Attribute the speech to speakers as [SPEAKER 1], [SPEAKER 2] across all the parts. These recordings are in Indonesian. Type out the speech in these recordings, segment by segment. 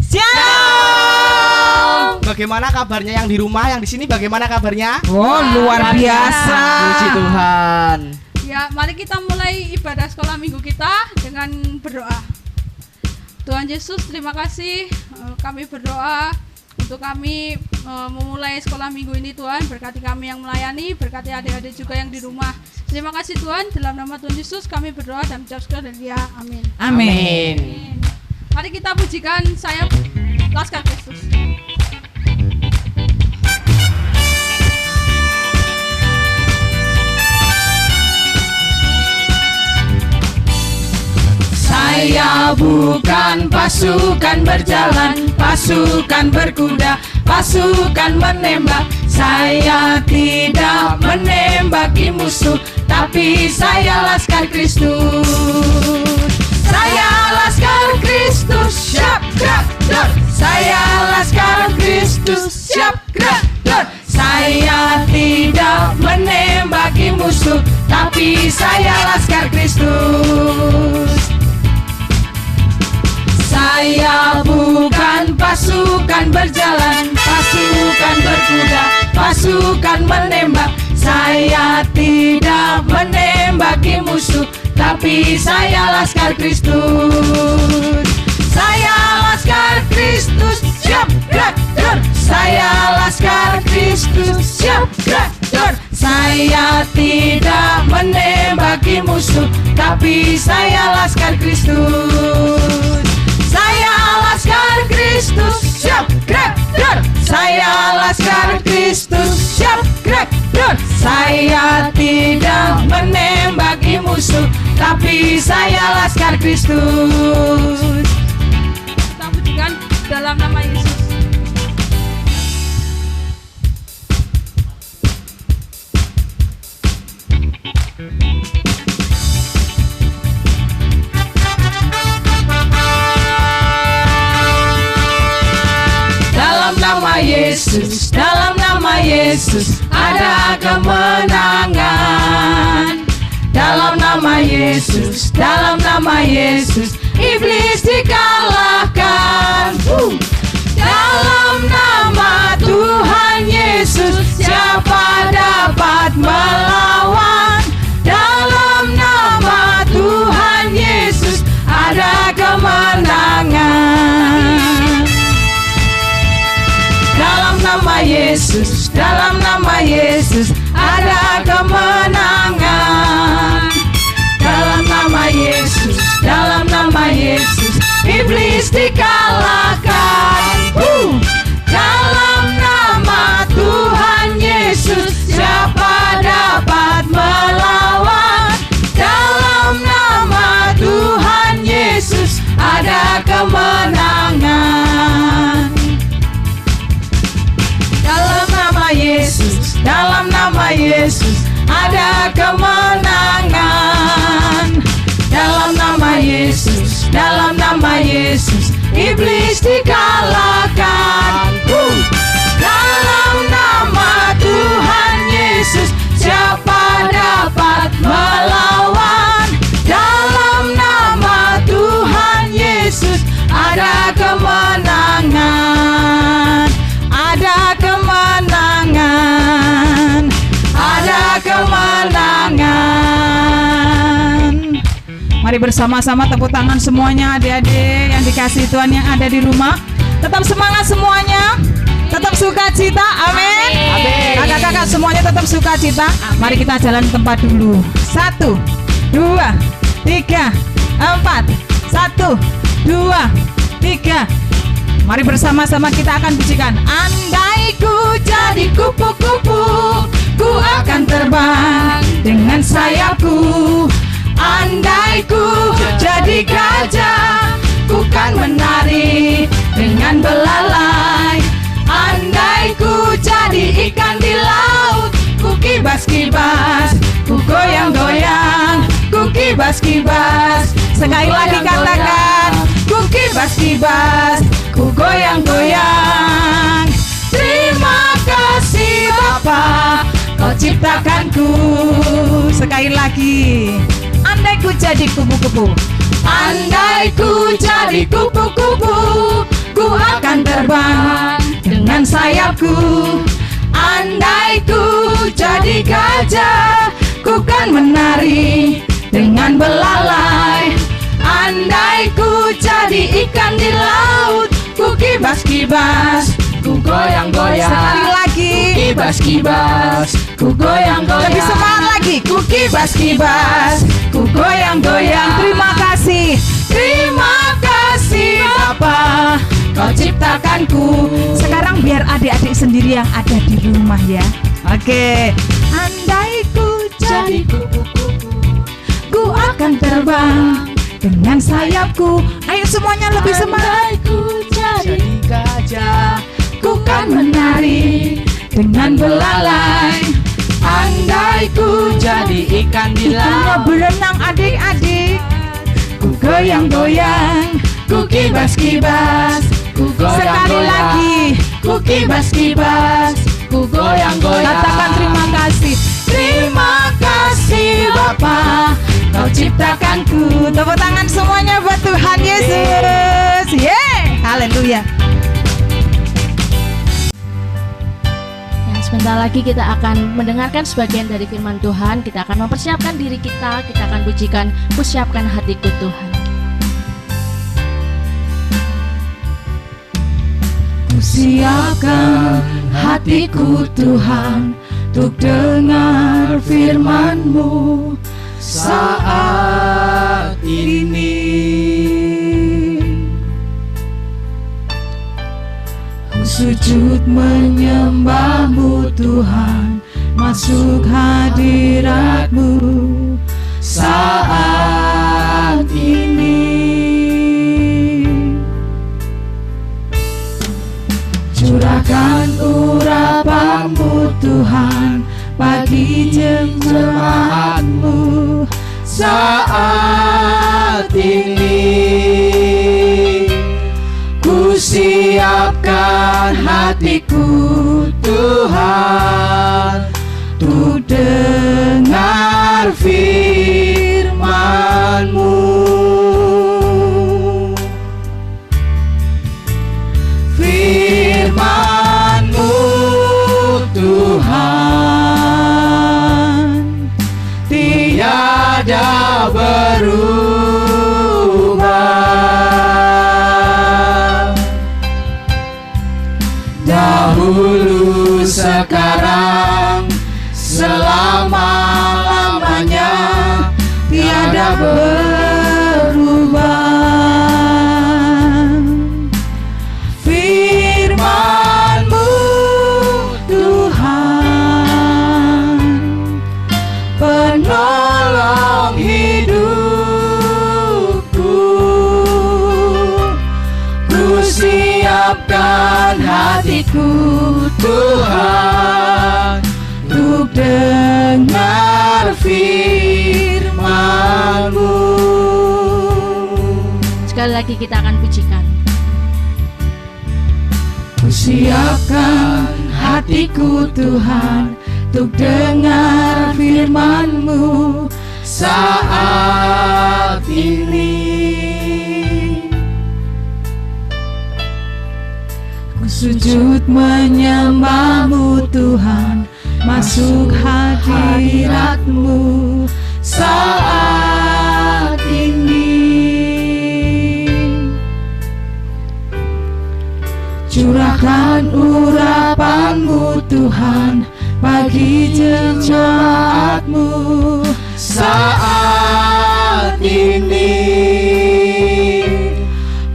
[SPEAKER 1] Siap.
[SPEAKER 2] Bagaimana kabarnya yang di rumah, yang di sini bagaimana kabarnya?
[SPEAKER 1] Oh, luar biasa.
[SPEAKER 2] Puji Tuhan.
[SPEAKER 3] Ya, mari kita mulai ibadah sekolah minggu kita dengan berdoa. Tuhan Yesus, terima kasih. Kami berdoa untuk kami memulai sekolah minggu ini. Tuhan, berkati kami yang melayani, berkati adik-adik juga yang di rumah. Terima kasih Tuhan, dalam nama Tuhan Yesus kami berdoa dan mengucap syukur dan dia. Amin.
[SPEAKER 1] Amin.
[SPEAKER 3] Mari kita pujikan saya Laskar Kristus.
[SPEAKER 1] Saya bukan pasukan berjalan, pasukan berkuda, pasukan menembak. Saya tidak menembaki musuh, tapi saya Laskar Kristus. Saya Laskar Kristus, siap gerak dor. Saya Laskar Kristus, siap gerak dor. Saya tidak menembaki musuh, tapi saya Laskar Kristus. Saya bukan pasukan berjalan, pasukan berkuda, pasukan menembak. Saya tidak menembaki musuh, tapi saya Laskar Kristus. Saya Laskar Kristus, siap gerak dor. Saya Laskar Kristus, siap gerak dor. Saya tidak menembaki musuh, tapi saya Laskar Kristus. Saya Laskar Kristus, siap gerak dor. Saya Laskar Kristus, siap gerak dor. Saya tidak menembaki musuh, tapi saya Laskar Kristus.
[SPEAKER 3] Kita pujikan dalam nama Yesus.
[SPEAKER 1] Yesus, dalam nama Yesus ada kemenangan. Dalam nama Yesus, dalam nama Yesus iblis dikalahkan. Dalam nama Tuhan Yesus siapa dapat melawan? Dalam nama Tuhan Yesus ada kemenangan. Dalam nama Yesus, dalam nama Yesus ada kemenangan. Dalam nama Yesus, dalam nama Yesus iblis dikalahkan. Dalam nama Tuhan Yesus siapa dapat melawan? Dalam nama Tuhan Yesus ada kemenangan. Dalam nama Yesus ada kemenangan. Dalam nama Yesus, dalam nama Yesus iblis dikalahkan. Dalam nama Tuhan Yesus siapa dapat melawan? Dalam nama Tuhan Yesus ada kemenangan. Ada kemenangan, ada kemenangan. Mari bersama-sama tepuk tangan semuanya adik-adik yang dikasihi Tuhan yang ada di rumah. Tetap semangat semuanya, tetap sukacita, amin. Kakak-kakak semuanya tetap sukacita. Mari kita jalan ke tempat dulu. 1, 2, 3, 4. 1, 2, 3. Mari bersama-sama kita akan pujikan. Andai ku jadi kupu-kupu, ku akan terbang dengan sayapku. Andai ku jadi gajah, ku kan menari dengan belalai. Andai ku jadi ikan di laut, ku kibas-kibas, ku goyang-goyang, ku kibas-kibas. Sekali lagi katakan, ku kibas-kibas, ku goyang-goyang. Terima kasih Bapa, Kau ciptakanku. Sekali lagi, andai ku jadi kupu-kupu, andai ku jadi kupu-kupu, ku akan terbang dengan sayapku. Andai ku jadi gajah, ku kan menari dengan belalai. Andai ku jadi ikan di laut, ku kibas-kibas, ku goyang-goyang. Sekali lagi, ku kibas-kibas, ku goyang-goyang. Lebih semangat lagi, ku kibas-kibas, ku goyang-goyang. Terima kasih, terima kasih Bapa, Kau ciptakanku. Sekarang biar adik-adik sendiri yang ada di rumah ya. Oke. Andai ku jadi kupu-kupu, ku akan terbang dengan sayapku. Ayo semuanya lebih semangat. Ku jadi
[SPEAKER 2] gajah,
[SPEAKER 1] ku kan menari dengan belalai. Andai ku
[SPEAKER 2] jadi ikan di
[SPEAKER 1] ikannya
[SPEAKER 2] laut,
[SPEAKER 1] berenang adik-adik, ku goyang-goyang, ku kibas-kibas, ku goyang-goyang. Sekali lagi, ku kibas-kibas, ku goyang-goyang. Katakan terima kasih. Terima kasih Bapa, Kau ciptakanku. Tepuk tangan semuanya buat Tuhan Yesus. Yeay, haleluya.
[SPEAKER 4] Ya, sebentar lagi kita akan mendengarkan sebagian dari firman Tuhan. Kita akan mempersiapkan diri kita akan pujikan Kusiapkan Hatiku Tuhan.
[SPEAKER 1] Kusiapkan hatiku Tuhan, untuk dengar firman-Mu
[SPEAKER 2] saat ini.
[SPEAKER 1] Ku sujud menyembah-Mu Tuhan, masuk hadirat-Mu saat ini. Curahkan urapan-Mu Tuhan bagi jemaat-Mu
[SPEAKER 2] Saat ini ku siapkan hatiku Tuhan, untuk dengar firman-Mu. Firman-Mu Tuhan tiada berubah, dahulu sekarang selama-lamanya tiada berubah. Firman-Mu Tuhan, penolong hidupku. Ku siapkan hatiku Tuhan, untuk dengar firman-Mu.
[SPEAKER 4] Sekali lagi kita akan pujikan.
[SPEAKER 1] Ku siapkan hatiku Tuhan, untuk dengar firman-Mu
[SPEAKER 2] Saat ini
[SPEAKER 1] Ku sujud menyembah-Mu Tuhan, masuk hadirat-Mu saat ini. Curahkan urapan-Mu Tuhan bagi jemaat-Mu
[SPEAKER 2] saat ini.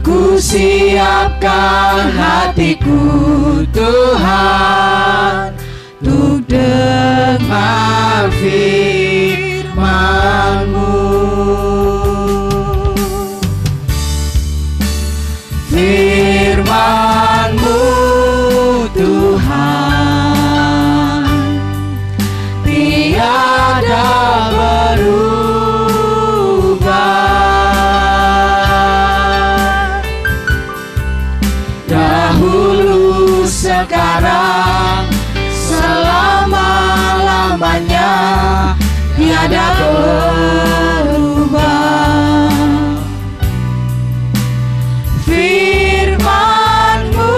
[SPEAKER 2] Ku siapkan hatiku Tuhan, untuk dengar firman-Mu. Firman-Mu Tuhan tiada berubah, dahulu sekarang selama-lamanya tiada berubah. Firman-Mu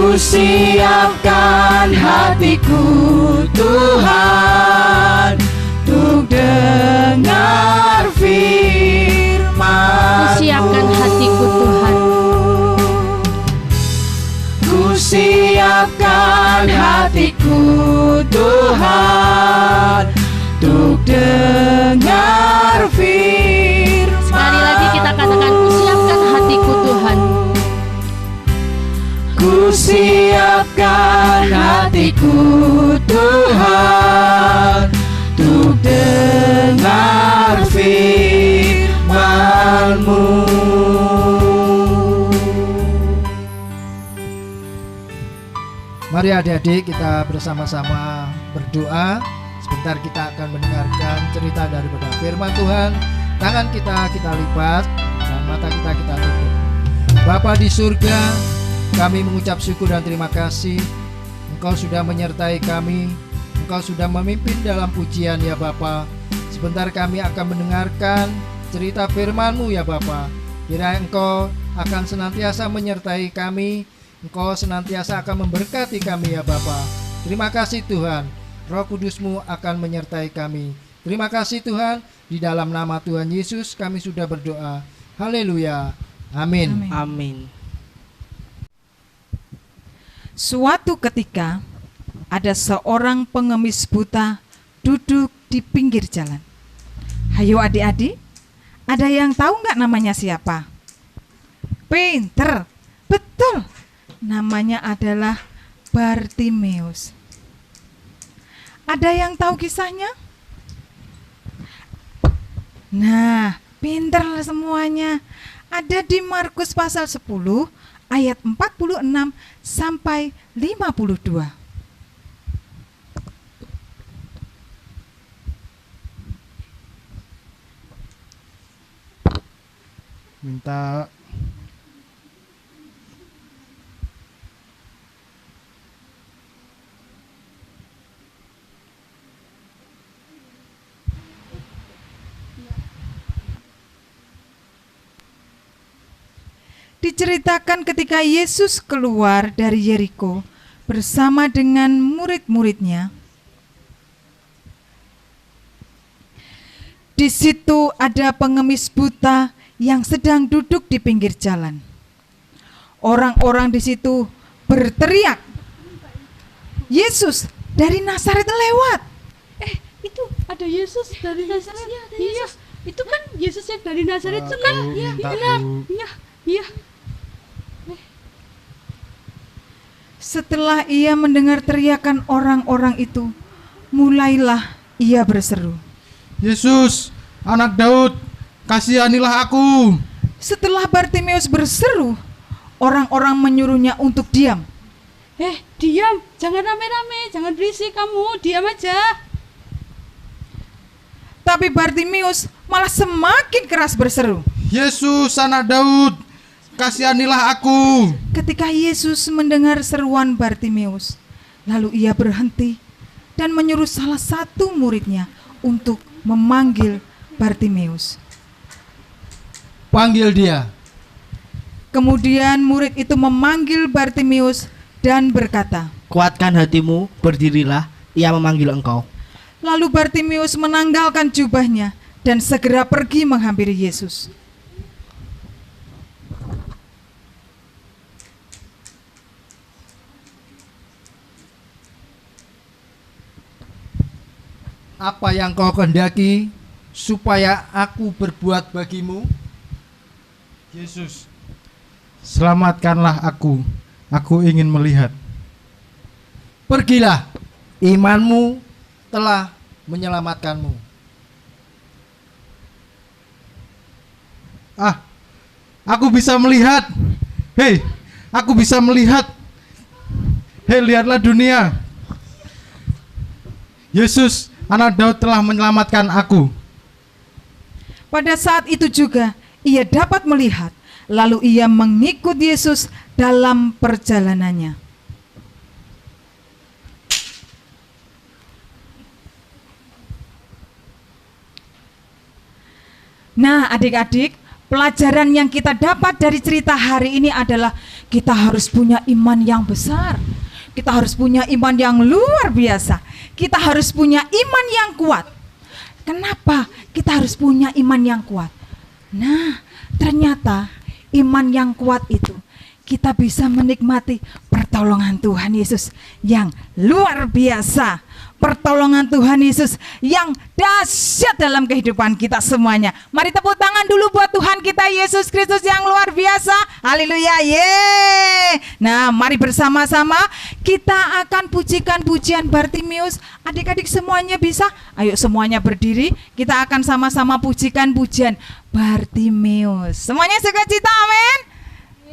[SPEAKER 2] Ku siapkan hatiku Tuhan untuk dengar firman-Mu.
[SPEAKER 4] Ku siapkan hatiku Tuhan.
[SPEAKER 2] Ku siapkan hatiku Tuhan untuk dengar firman-Mu.
[SPEAKER 4] Sekali lagi kita katakan, ku siapkan hatiku Tuhan.
[SPEAKER 2] Ku siapkan hatiku Tuhan untuk dengar firman-Mu.
[SPEAKER 5] Mari adik-adik kita bersama-sama berdoa. Sebentar kita akan mendengarkan cerita daripada firman Tuhan. Tangan kita lipat dan mata kita tutup. Bapa di surga, kami mengucap syukur dan terima kasih. Engkau sudah menyertai kami, Engkau sudah memimpin dalam pujian ya Bapa. Sebentar kami akan mendengarkan cerita firman-Mu ya Bapa. Kiranya Engkau akan senantiasa menyertai kami, Engkau senantiasa akan memberkati kami ya Bapa. Terima kasih Tuhan, Roh Kudus-Mu akan menyertai kami. Terima kasih Tuhan, di dalam nama Tuhan Yesus kami sudah berdoa. Haleluya. Amin.
[SPEAKER 1] Amin. Suatu ketika ada seorang pengemis buta duduk di pinggir jalan. Hayo adik-adik, ada yang tahu nggak namanya siapa? Pinter, betul. Namanya adalah Bartimeus. Ada yang tahu kisahnya? Nah, pinter semuanya. Ada di Markus pasal 10 ayat 46 sampai 52.
[SPEAKER 5] Minta
[SPEAKER 1] Diceritakan ketika Yesus keluar dari Yeriko bersama dengan murid-muridnya. Di situ ada pengemis buta yang sedang duduk di pinggir jalan. Orang-orang di situ berteriak, "Yesus dari Nazaret lewat!"
[SPEAKER 3] Itu ada Yesus dari Nazaret. Iya, itu kan Yesus yang dari Nazaret itu kan. Iya, benar. Iya.
[SPEAKER 1] Setelah ia mendengar teriakan orang-orang itu, mulailah ia berseru,
[SPEAKER 6] Yesus, anak Daud, kasihanilah aku.
[SPEAKER 1] Setelah Bartimeus berseru, orang-orang menyuruhnya untuk diam.
[SPEAKER 3] Diam, jangan rame-rame, jangan berisik kamu, diam aja.
[SPEAKER 1] Tapi Bartimeus malah semakin keras berseru.
[SPEAKER 6] Yesus, anak Daud, kasihanilah aku.
[SPEAKER 1] Ketika Yesus mendengar seruan Bartimeus, lalu ia berhenti dan menyuruh salah satu muridnya untuk memanggil Bartimeus.
[SPEAKER 5] panggil dia.
[SPEAKER 1] Kemudian murid itu memanggil Bartimeus dan berkata,
[SPEAKER 2] Kuatkan hatimu, berdirilah, ia memanggil engkau.
[SPEAKER 1] Lalu Bartimeus menanggalkan jubahnya dan segera pergi menghampiri Yesus.
[SPEAKER 5] Apa yang kau kehendaki supaya aku berbuat bagimu?
[SPEAKER 6] Yesus, selamatkanlah aku ingin melihat.
[SPEAKER 5] Pergilah, imanmu telah menyelamatkanmu.
[SPEAKER 6] Aku bisa melihat. Hei, aku bisa melihat. Hei, lihatlah dunia. Yesus, anak Daud telah menyelamatkan aku.
[SPEAKER 1] Pada saat itu juga ia dapat melihat, lalu ia mengikut Yesus dalam perjalanannya. Nah, adik-adik, pelajaran yang kita dapat dari cerita hari ini adalah kita harus punya iman yang besar. Kita harus punya iman yang luar biasa. Kita harus punya iman yang kuat. Kenapa kita harus punya iman yang kuat? Nah, ternyata iman yang kuat itu kita bisa menikmati pertolongan Tuhan Yesus yang luar biasa. Pertolongan Tuhan Yesus yang dahsyat dalam kehidupan kita semuanya. Mari tepuk tangan dulu buat Tuhan kita Yesus Kristus yang luar biasa. Haleluya. Yeay. Nah, mari bersama-sama kita akan pujikan pujian Bartimius. Adik-adik semuanya bisa? Ayo semuanya berdiri. Kita akan sama-sama pujikan pujian Bartimius. Semuanya sukacita, amin.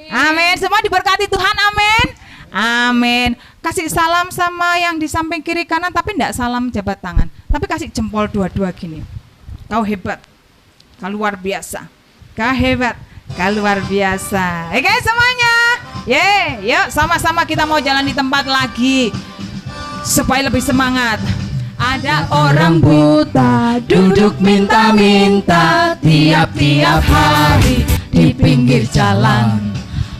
[SPEAKER 1] Amin. Semua diberkati Tuhan, amin. Amin. Kasih salam sama yang di samping kiri kanan, tapi enggak salam jabat tangan, tapi kasih jempol dua-dua gini. Kau hebat, kau luar biasa. Kau hebat, kau luar biasa. Oke semuanya. Yuk sama-sama kita mau jalan di tempat lagi supaya lebih semangat. Ada orang buta duduk minta-minta tiap-tiap hari di pinggir jalan.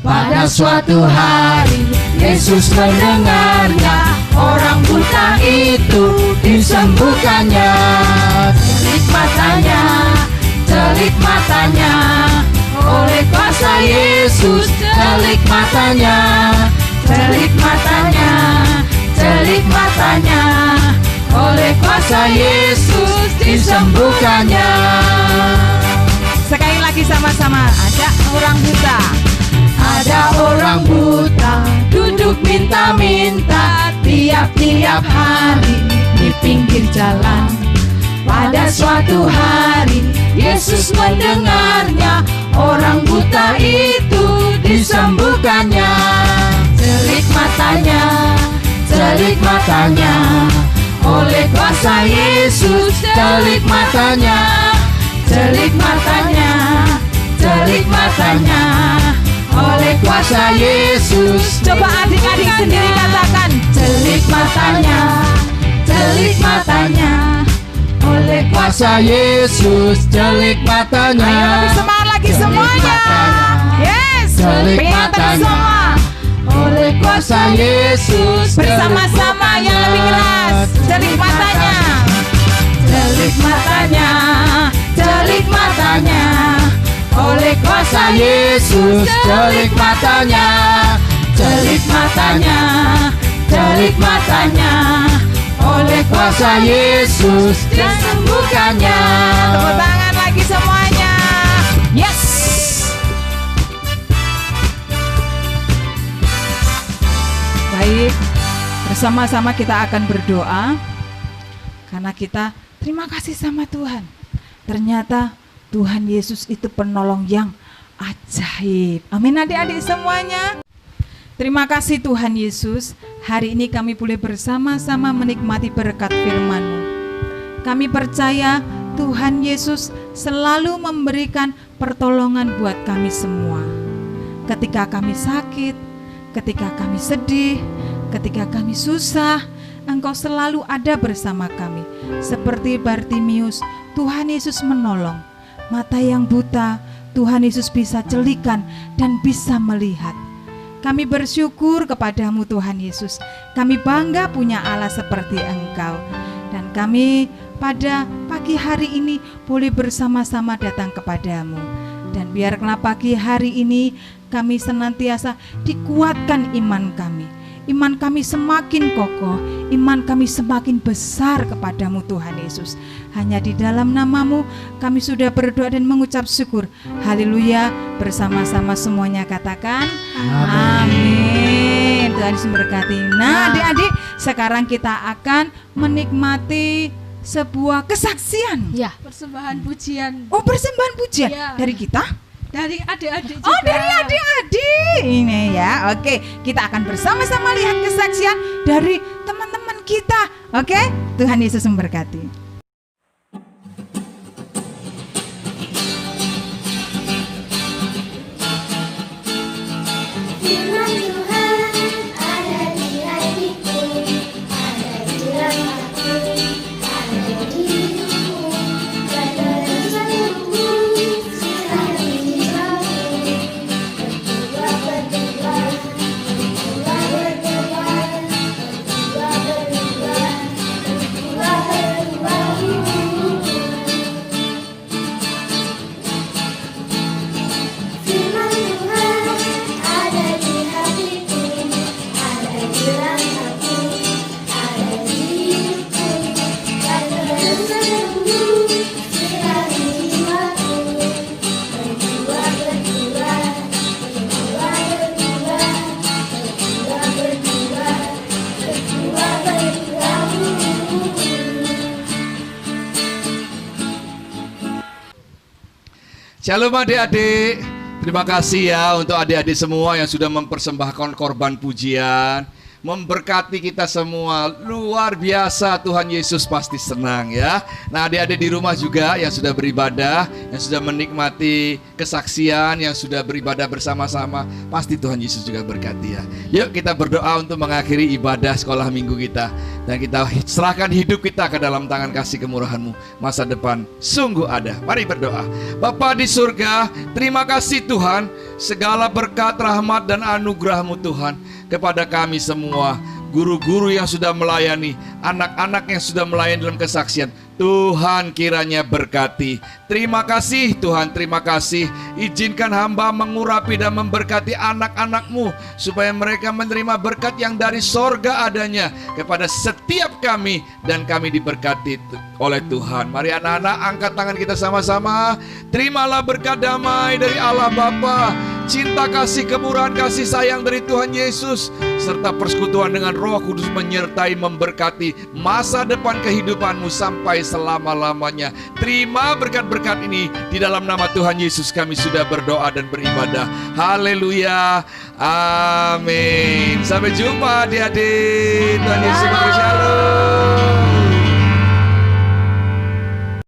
[SPEAKER 1] Pada suatu hari Yesus mendengarnya, orang buta itu disembuhkannya. Celik matanya, oleh kuasa Yesus. Celik matanya, oleh kuasa Yesus disembuhkannya. Sekali lagi sama-sama, ada orang buta. Ada orang buta duduk minta-minta tiap-tiap hari di pinggir jalan. Pada suatu hari Yesus mendengarnya, orang buta itu disembuhkannya. Celik matanya, oleh kuasa Yesus. Celik matanya, oleh kuasa Yesus. Coba adik-adik sendiri katakan, celik matanya, oleh kuasa Yesus. Celik matanya. Ayo lebih semangat lagi semuanya. Yes, celik matanya, oleh kuasa Yesus. Bersama-sama yang lebih keras. Celik matanya, oleh kuasa Yesus. Celik matanya, oleh kuasa Yesus disembuhkannya. Tepuk tangan lagi semuanya. Yes. Baik, bersama-sama kita akan berdoa karena kita terima kasih sama Tuhan. Ternyata Tuhan Yesus itu penolong yang ajaib. Amin adik-adik semuanya. Terima kasih Tuhan Yesus. Hari ini kami boleh bersama-sama menikmati berkat firman-Mu. Kami percaya Tuhan Yesus selalu memberikan pertolongan buat kami semua. Ketika kami sakit, ketika kami sedih, ketika kami susah, Engkau selalu ada bersama kami. Seperti Bartimius, Tuhan Yesus menolong. Mata yang buta, Tuhan Yesus bisa celikan dan bisa melihat. Kami bersyukur kepadamu Tuhan Yesus. Kami bangga punya Allah seperti Engkau. Dan kami pada pagi hari ini boleh bersama-sama datang kepadamu. Dan biarlah pagi hari ini kami senantiasa dikuatkan iman kami. Iman kami semakin kokoh, iman kami semakin besar kepadamu Tuhan Yesus. Hanya di dalam nama-Mu kami sudah berdoa dan mengucap syukur. Haleluya. Bersama-sama semuanya katakan amin. Tuhan Yesus memberkati. Nah adik-adik, sekarang kita akan menikmati sebuah kesaksian.
[SPEAKER 3] Ya, persembahan pujian.
[SPEAKER 1] Oh, persembahan pujian
[SPEAKER 3] ya.
[SPEAKER 1] Dari kita?
[SPEAKER 3] Dari adik-adik juga.
[SPEAKER 1] Oh, dari adik-adik. Ini ya. Oke, kita akan bersama-sama lihat kesaksian dari teman-teman kita. Oke, Tuhan Yesus memberkati.
[SPEAKER 7] Berdua Shalom adik-adik. Terima kasih ya untuk adik-adik semua yang sudah mempersembahkan korban pujian, memberkati kita semua. Luar biasa, Tuhan Yesus pasti senang ya. Nah, adik-adik di rumah juga yang sudah beribadah, yang sudah menikmati kesaksian, yang sudah beribadah bersama-sama, pasti Tuhan Yesus juga berkati ya. Yuk kita berdoa untuk mengakhiri ibadah sekolah minggu kita, dan kita serahkan hidup kita ke dalam tangan kasih kemurahan-Mu. Masa depan sungguh ada. Mari berdoa. Bapa di surga, terima kasih Tuhan, segala berkat, rahmat, dan anugerah-Mu Tuhan kepada kami semua, guru-guru yang sudah melayani, anak-anak yang sudah melayani dalam kesaksian. Tuhan kiranya berkati. Terima kasih Tuhan, terima kasih. Izinkan hamba mengurapi dan memberkati anak-anak-Mu, supaya mereka menerima berkat yang dari sorga adanya kepada setiap kami, dan kami diberkati oleh Tuhan. Mari anak-anak angkat tangan kita sama-sama. Terimalah berkat damai dari Allah Bapa, cinta kasih, kemurahan kasih sayang dari Tuhan Yesus, serta persekutuan dengan Roh Kudus menyertai memberkati masa depan kehidupanmu sampai selama-lamanya. Terima berkat-berkat ini di dalam nama Tuhan Yesus kami sudah berdoa dan beribadah. Haleluya. Amin. Sampai jumpa adik-adik. Tuhan Yesus memberkati.